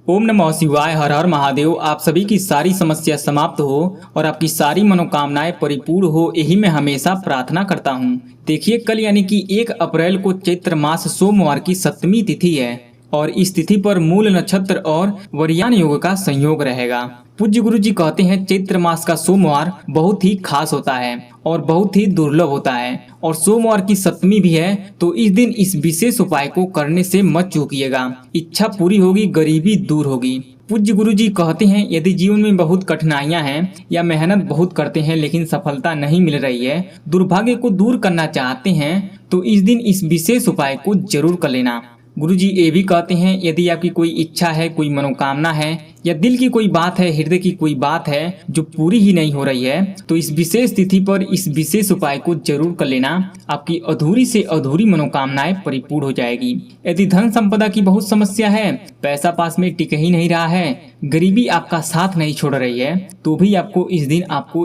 ओम नमः शिवाय। हर हर महादेव। आप सभी की सारी समस्या समाप्त हो और आपकी सारी मनोकामनाएं परिपूर्ण हो, यही मैं हमेशा प्रार्थना करता हूं। देखिए, कल यानी कि 1 अप्रैल को चैत्र मास सोमवार की सप्तमी तिथि है और इस तिथि पर मूल नक्षत्र और वरियान योग का संयोग रहेगा। पूज्य गुरु जी कहते हैं चैत्र मास का सोमवार बहुत ही खास होता है और बहुत ही दुर्लभ होता है और सोमवार की सप्तमी भी है, तो इस दिन इस विशेष उपाय को करने से मत चूकिएगा। इच्छा पूरी होगी, गरीबी दूर होगी। पूज्य गुरु जी कहते हैं यदि जीवन में बहुत कठिनाइयां हैं या मेहनत बहुत करते हैं लेकिन सफलता नहीं मिल रही है, दुर्भाग्य को दूर करना चाहते हैं, तो इस दिन इस विशेष उपाय को जरूर कर लेना। गुरुजी ये भी कहते हैं यदि आपकी कोई इच्छा है, कोई मनोकामना है या दिल की कोई बात है, हृदय की कोई बात है जो पूरी ही नहीं हो रही है, तो इस विशेष तिथि पर इस विशेष उपाय को जरूर कर लेना। आपकी अधूरी से अधूरी मनोकामनाएं परिपूर्ण हो जाएगी। यदि धन संपदा की बहुत समस्या है, पैसा पास में टिक ही नहीं रहा है, गरीबी आपका साथ नहीं छोड़ रही है, तो भी आपको इस दिन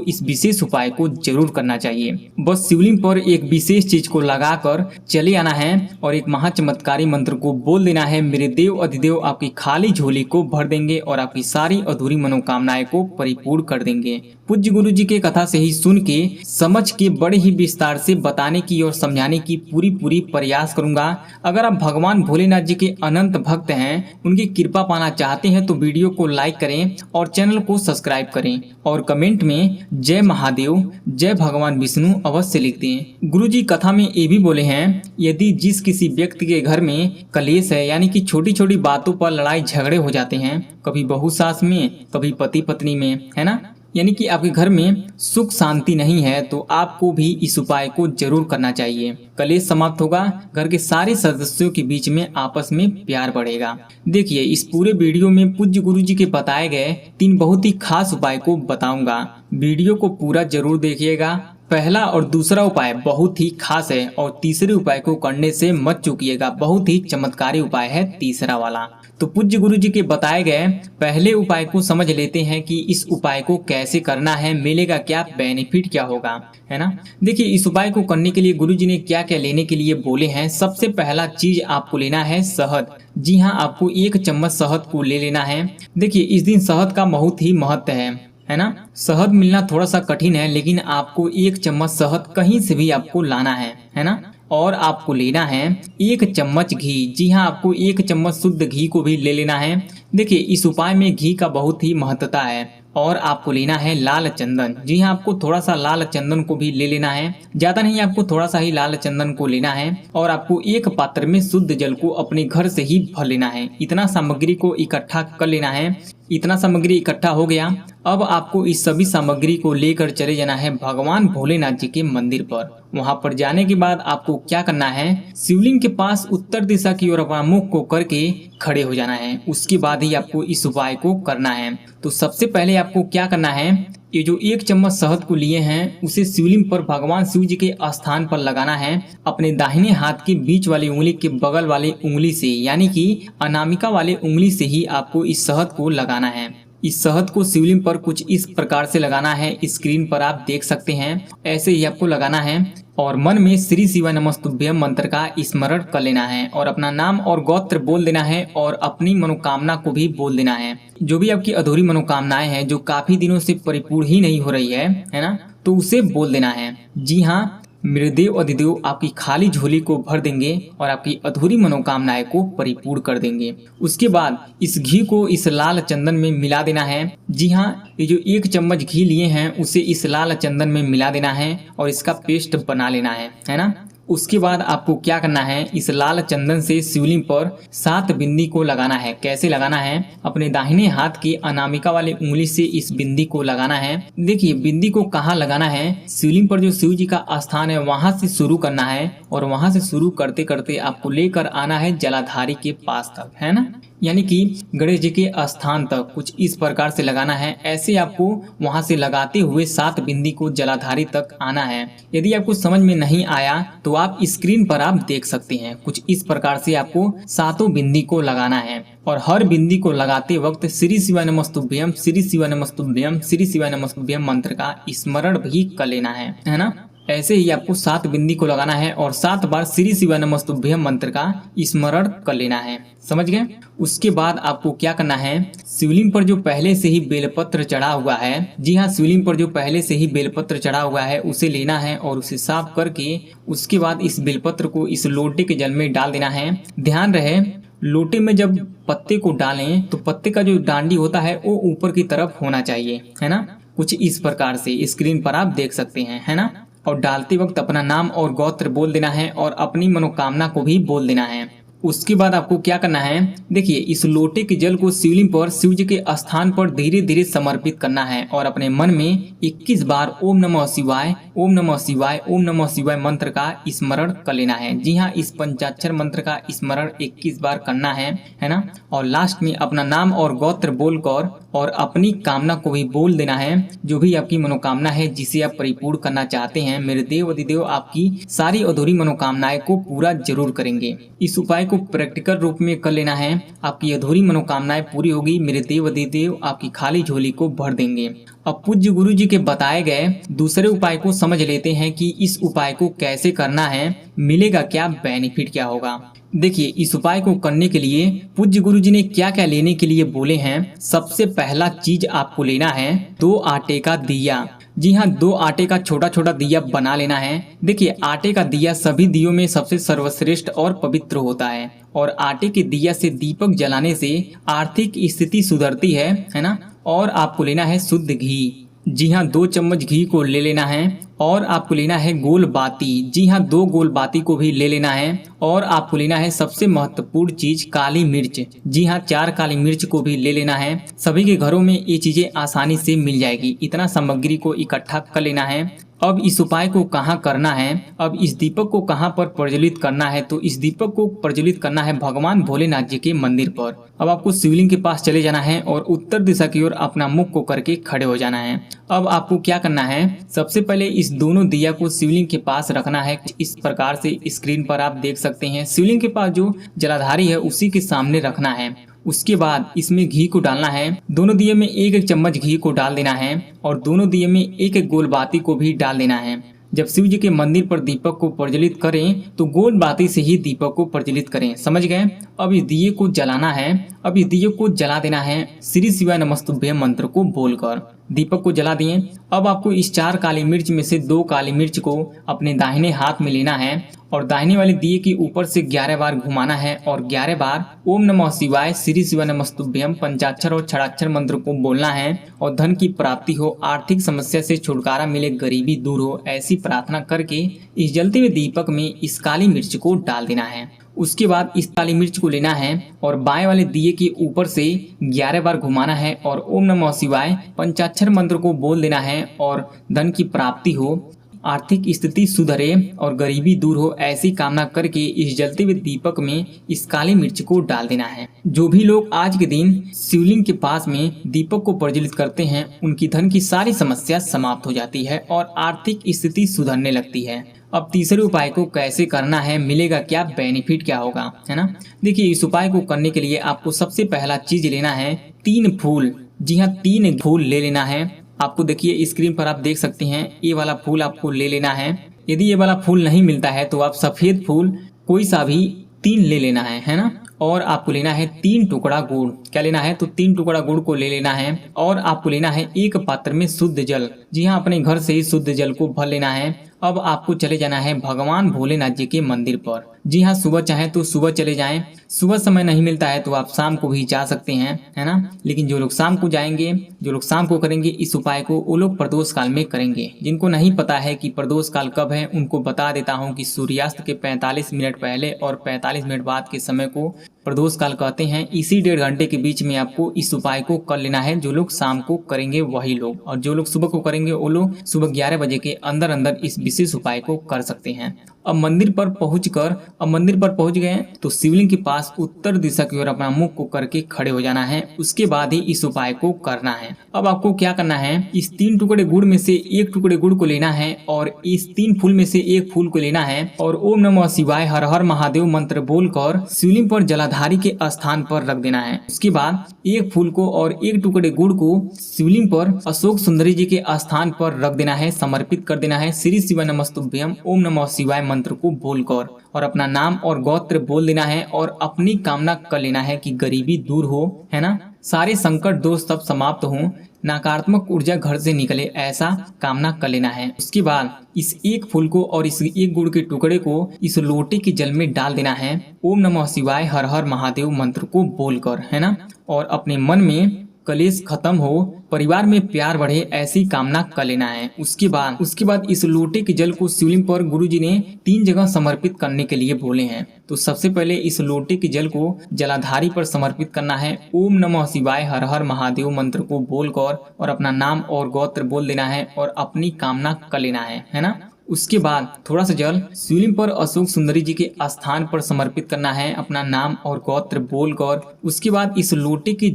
इस विशेष उपाय को जरूर करना चाहिए। बस शिवलिंग पर एक विशेष चीज को लगाकर चले आना है और एक महाचमत्कारी मंत्र को बोल देना है। मेरे देव अधिदेव आपकी खाली झोली को भर देंगे और आपकी सारी अधूरी मनोकामनाएं को परिपूर्ण कर देंगे। पूज्य गुरु जी के कथा से ही सुन के समझ के बड़े ही विस्तार से बताने की और समझाने की पूरी प्रयास करूंगा। अगर आप भगवान भोलेनाथ जी के अनंत भक्त हैं, उनकी कृपा पाना चाहते हैं, तो वीडियो को लाइक करें और चैनल को सब्सक्राइब करें और कमेंट में जय महादेव, जय भगवान विष्णु अवश्य लिख दें। गुरु जी कथा में ये भी बोले हैं यदि जिस किसी व्यक्ति के घर में कलेश है, यानी कि छोटी छोटी बातों पर लड़ाई झगड़े हो जाते हैं, कभी बहू सास में, कभी पति पत्नी में, है ना, यानी कि आपके घर में सुख शांति नहीं है, तो आपको भी इस उपाय को जरूर करना चाहिए। कलेश समाप्त होगा, घर के सारे सदस्यों के बीच में आपस में प्यार बढ़ेगा। देखिए, इस पूरे वीडियो में पूज्य गुरु जी के बताए गए 3 बहुत ही खास उपाय को बताऊंगा। वीडियो को पूरा जरूर देखिएगा। पहला और दूसरा उपाय बहुत ही खास है और तीसरे उपाय को करने से मत चूकिएगा। बहुत ही चमत्कारी उपाय है तीसरा वाला। तो पूज्य गुरु जी के बताए गए पहले उपाय को समझ लेते हैं कि इस उपाय को कैसे करना है, मिलेगा क्या, बेनिफिट क्या होगा, है ना। देखिए, इस उपाय को करने के लिए गुरु जी ने क्या क्या लेने के लिए बोले हैं। सबसे पहला चीज आपको लेना है शहद। जी हाँ, आपको 1 चम्मच शहद को ले लेना है। देखिए, इस दिन शहद का बहुत ही महत्व है ना। शहद मिलना थोड़ा सा कठिन है, लेकिन आपको 1 चम्मच शहद कहीं से भी आपको लाना है ना। और आपको लेना है 1 चम्मच घी। जी हाँ, आपको 1 चम्मच शुद्ध घी को भी ले लेना है। देखिए, इस उपाय में घी का बहुत ही महत्वता है। और आपको लेना है लाल चंदन। जी हाँ, आपको थोड़ा सा लाल चंदन को भी ले लेना है, ज्यादा नहीं, आपको थोड़ा सा ही लाल चंदन को लेना है। और आपको एक पात्र में शुद्ध जल को अपने घर से ही भर लेना है। इतना सामग्री को इकट्ठा कर लेना है। इतना सामग्री इकट्ठा हो गया, अब आपको इस सभी सामग्री को लेकर चले जाना है भगवान भोलेनाथ जी के मंदिर पर। वहां पर जाने के बाद आपको क्या करना है, शिवलिंग के पास उत्तर दिशा की ओर अपना मुख को करके खड़े हो जाना है। उसके बाद ही आपको इस उपाय को करना है। तो सबसे पहले आपको क्या करना है, ये जो 1 चम्मच शहद को लिए हैं उसे शिवलिंग पर भगवान शिव जी के स्थान पर लगाना है। अपने दाहिने हाथ के बीच वाली उंगली के बगल वाली उंगली से, यानी कि अनामिका वाले उंगली से ही आपको इस शहद को लगाना है। इस शहद को शिवलिंग पर कुछ इस प्रकार से लगाना है, स्क्रीन पर आप देख सकते हैं। ऐसे ही आपको लगाना है और मन में श्री शिवाय नमस्तुभ्यम मंत्र का स्मरण कर लेना है और अपना नाम और गोत्र बोल देना है और अपनी मनोकामना को भी बोल देना है। जो भी आपकी अधूरी मनोकामनाएं हैं, जो काफी दिनों से परिपूर्ण ही नहीं हो रही है ना, तो उसे बोल देना है। जी हाँ, मेरे देव अधिदेव आपकी खाली झोली को भर देंगे और आपकी अधूरी मनोकामनाएं को परिपूर्ण कर देंगे। उसके बाद इस घी को इस लाल चंदन में मिला देना है। जी हाँ, ये जो 1 चम्मच घी लिए हैं उसे इस लाल चंदन में मिला देना है और इसका पेस्ट बना लेना है ना। उसके बाद आपको क्या करना है, इस लाल चंदन से शिवलिंग पर 7 बिंदी को लगाना है। कैसे लगाना है, अपने दाहिने हाथ की अनामिका वाले उंगली से इस बिंदी को लगाना है। देखिए, बिंदी को कहाँ लगाना है, शिवलिंग पर जो शिव जी का स्थान है वहां से शुरू करना है और वहां से शुरू करते करते आपको लेकर आना है जलाधारी के पास तक, है ना, यानी कि गणेश जी के स्थान तक कुछ इस प्रकार से लगाना है। ऐसे आपको वहां से लगाते हुए 7 बिंदी को जलाधारी तक आना है। यदि आपको समझ में नहीं आया तो आप स्क्रीन पर आप देख सकते हैं। कुछ इस प्रकार से आपको 7 बिंदी को लगाना है और हर बिंदी को लगाते वक्त श्री शिवाय नमस्तुभ्यम, श्री शिवाय नमस्तुभ्यम, श्री शिवाय नमस्तुभ्यम मंत्र का स्मरण भी कर लेना है ना। ऐसे ही आपको 7 बिंदी को लगाना है और 7 बार श्री शिवाय नमस्तुभ्यम मंत्र का स्मरण कर लेना है। समझ गए? उसके बाद आपको क्या करना है, शिवलिंग पर जो पहले से ही बेलपत्र चढ़ा हुआ है, जी हाँ, शिवलिंग पर जो पहले से ही बेलपत्र चढ़ा हुआ है उसे लेना है और उसे साफ करके उसके बाद इस बेलपत्र को इस लोटे के जल में डाल देना है। ध्यान रहे, लोटे में जब पत्ते को डालें तो पत्ते का जो डांडी होता है वो ऊपर की तरफ होना चाहिए, है ना। कुछ इस प्रकार से स्क्रीन पर आप देख सकते हैं, है ना। और डालते वक्त अपना नाम और गोत्र बोल देना है और अपनी मनोकामना को भी बोल देना है। उसके बाद आपको क्या करना है, देखिए इस लोटे के जल को शिवलिंग पर शिव जी के स्थान पर धीरे धीरे समर्पित करना है और अपने मन में 21 बार ओम नमः शिवाय, ओम नमः शिवाय, ओम नमः शिवाय मंत्र का स्मरण कर लेना है। जी हाँ, इस पंचाक्षर मंत्र का स्मरण 21 बार करना है ना। और लास्ट में अपना नाम और गोत्र बोलकर और अपनी कामना को भी बोल देना है, जो भी आपकी मनोकामना है जिसे आप परिपूर्ण करना चाहते हैं। मेरे देव अधिदेव आपकी सारी अधूरी मनोकामनाएं को पूरा जरूर करेंगे। इस उपाय को प्रैक्टिकल रूप में कर लेना है, आपकी अधूरी मनोकामनाएं पूरी होगी। मेरे देव अधिदेव आपकी खाली झोली को भर देंगे। अब पूज्य गुरु जी के बताए गए दूसरे उपाय को समझ लेते हैं कि इस उपाय को कैसे करना है, मिलेगा क्या, बेनिफिट क्या होगा। देखिए इस उपाय को करने के लिए पूज्य गुरु जी ने क्या क्या लेने के लिए बोले हैं। सबसे पहला चीज आपको लेना है 2 आटे का दिया। जी हाँ, 2 आटे का छोटा छोटा दिया बना लेना है। देखिए आटे का दिया सभी दियों में सबसे सर्वश्रेष्ठ और पवित्र होता है और आटे के दिया से दीपक जलाने से आर्थिक स्थिति सुधरती है ना। और आपको लेना है शुद्ध घी। जी हाँ, 2 चम्मच घी को ले लेना है और आपको लेना है गोल बाती। जी हाँ, 2 गोल बाती को भी ले लेना है और आपको लेना है सबसे महत्वपूर्ण चीज काली मिर्च। जी हाँ, 4 काली मिर्च को भी ले लेना है। सभी के घरों में ये चीजें आसानी से मिल जाएगी। इतना सामग्री को इकट्ठा कर लेना है। अब इस उपाय को कहाँ करना है, अब इस दीपक को कहाँ पर प्रज्वलित करना है, तो इस दीपक को प्रज्वलित करना है भगवान भोलेनाथ जी के मंदिर पर। अब आपको शिवलिंग के पास चले जाना है और उत्तर दिशा की ओर अपना मुख को करके खड़े हो जाना है। अब आपको क्या करना है, सबसे पहले इस दोनों दिया को शिवलिंग के पास रखना है। इस प्रकार से स्क्रीन पर आप देख सकते हैं, शिवलिंग के पास जो जलाधारी है उसी के सामने रखना है। उसके बाद इसमें घी को डालना है। दोनों दिए में 1-1 चम्मच घी को डाल देना है और दोनों दिए में 1-1 गोल बाती को भी डाल देना है। जब शिव जी के मंदिर पर दीपक को प्रज्वलित करें तो गोल बाती से ही दीपक को प्रज्वलित करें। समझ गए? अब इस दिए को जलाना है। अब इस दिए को जला देना है श्री शिवाय नमस्तुभ्यम मंत्र को बोलकर। दीपक को जला दिए। अब आपको इस 4 काली मिर्च में से 2 काली मिर्च को अपने दाहिने हाथ में लेना है और दाहिने वाले दिए के ऊपर से 11 बार घुमाना है और 11 बार ओम नमः शिवाय श्री शिवाय नमस्तुभ्यम पंचाक्षर और छड़ाक्षर मंत्र को बोलना है और धन की प्राप्ति हो, आर्थिक समस्या से छुटकारा मिले, गरीबी दूर हो, ऐसी प्रार्थना करके इस जलते हुए दीपक में इस काली मिर्च को डाल देना है। उसके बाद इस काली मिर्च को लेना है और बाएं वाले दिए के ऊपर से 11 बार घुमाना है और ओम नमः शिवाय पंचाक्षर मंत्र को बोल देना है और धन की प्राप्ति हो, आर्थिक स्थिति सुधरे और गरीबी दूर हो, ऐसी कामना करके इस जलते हुए दीपक में इस काली मिर्च को डाल देना है। जो भी लोग आज के दिन शिवलिंग के पास में दीपक को प्रज्वलित करते हैं उनकी धन की सारी समस्या समाप्त हो जाती है और आर्थिक स्थिति सुधरने लगती है। अब तीसरे उपाय को कैसे करना है, मिलेगा क्या, बेनिफिट क्या होगा, है ना। देखिए इस उपाय को करने के लिए आपको सबसे पहला चीज लेना है 3 फूल। जी हाँ, 3 फूल ले लेना है। आपको देखिए स्क्रीन पर आप देख सकते हैं, ये वाला फूल आपको ले लेना है। यदि ये वाला फूल नहीं मिलता है तो आप सफेद फूल कोई सा भी 3 ले लेना है ना। और आपको लेना है 3 टुकड़ा गुड़। क्या लेना है, तो 3 टुकड़ा गुड़ को ले लेना है और आपको लेना है 1 पात्र में शुद्ध जल। जी हाँ, अपने घर से ही शुद्ध जल को भर लेना है। अब आपको चले जाना है भगवान भोलेनाथ जी के मंदिर पर। जी हाँ, सुबह चाहे तो सुबह चले जाएं, सुबह समय नहीं मिलता है तो आप शाम को भी जा सकते हैं, है ना। लेकिन जो लोग शाम को जाएंगे, जो लोग शाम को करेंगे इस उपाय को, वो लोग प्रदोष काल में करेंगे। जिनको नहीं पता है कि प्रदोष काल कब है, उनको बता देता हूँ कि सूर्यास्त के 45 मिनट पहले और 45 मिनट बाद के समय को प्रदोष काल कहते हैं। इसी 1.5 घंटे के बीच में आपको इस उपाय को कर लेना है। जो लोग शाम को करेंगे वही लोग, और जो लोग सुबह को करेंगे वो लोग सुबह 11 बजे के अंदर अंदर इस विशेष उपाय को कर सकते हैं। अब मंदिर पर पहुंच गए तो शिवलिंग के पास उत्तर दिशा की ओर अपना मुख को करके खड़े हो जाना है। उसके बाद ही इस उपाय को करना है। अब आपको क्या करना है, इस 3 टुकड़े गुड़ में से 1 टुकड़े गुड़ को लेना है और इस 3 फूल में से 1 फूल को लेना है और ओम नमः शिवाय हर हर महादेव मंत्र बोलकर शिवलिंग पर जलाधारी के स्थान पर रख देना है। उसके बाद 1 फूल को और 1 टुकड़े गुड़ को शिवलिंग पर अशोक सुंदरी जी के स्थान पर रख देना है, समर्पित कर देना है। श्री शिवाय नमस्तुभ्यम ओम नमः शिवाय मंत्र को बोलकर और अपना नाम और गोत्र बोल देना है और अपनी कामना कर लेना है कि गरीबी दूर हो, है ना, सारे संकट दोष सब समाप्त हो, नकारात्मक ऊर्जा घर से निकले, ऐसा कामना कर लेना है। उसके बाद इस 1 फूल को और इस 1 गुड़ के टुकड़े को इस लोटे के जल में डाल देना है ओम नमः शिवाय हर हर महादेव मंत्र को बोलकर, है ना, और अपने मन में कलेश खत्म हो, परिवार में प्यार बढ़े, ऐसी कामना कर लेना है। उसके बाद इस लोटे के जल को शिवलिंग पर गुरुजी ने 3 जगह समर्पित करने के लिए बोले हैं। तो सबसे पहले इस लोटे के जल को जलाधारी पर समर्पित करना है, ओम नमः शिवाय हर हर महादेव मंत्र को बोलकर और अपना नाम और गोत्र बोल देना है और अपनी कामना कर लेना है ना। उसके बाद थोड़ा सा जल शिवलिंग पर अशोक सुंदरी जी के स्थान पर समर्पित करना है, अपना नाम और गोत्र बोलकर। उसके बाद इस लोटे के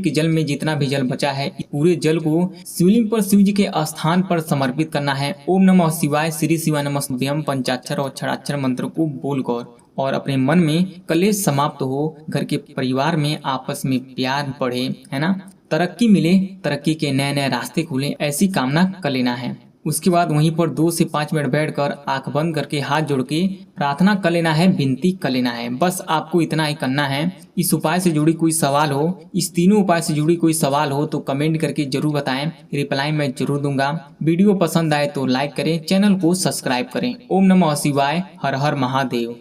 जल में जितना भी जल बचा है पूरे जल को शिवलिंग पर शिव जी के स्थान पर समर्पित करना है, ओम नमः शिवाय श्री शिवाय नमस्तुभ्यम पंचाक्षर और क्षराक्षर मंत्र को बोलकर और अपने मन में कलेश समाप्त हो, घर के परिवार में आपस में प्यार बढ़े, है ना, तरक्की मिले, तरक्की के नए नए रास्ते खुले, ऐसी कामना कर लेना है। उसके बाद वहीं पर 2 से 5 मिनट बैठकर आंख बंद करके हाथ जोड़ के प्रार्थना कर लेना है, विनती कर लेना है। बस आपको इतना ही करना है। इस उपाय से जुड़ी कोई सवाल हो, इस तीनों उपाय से जुड़ी कोई सवाल हो तो कमेंट करके जरूर बताएं, रिप्लाई मैं जरूर दूंगा। वीडियो पसंद आए तो लाइक करें, चैनल को सब्सक्राइब करें। ओम नमः शिवाय हर हर महादेव।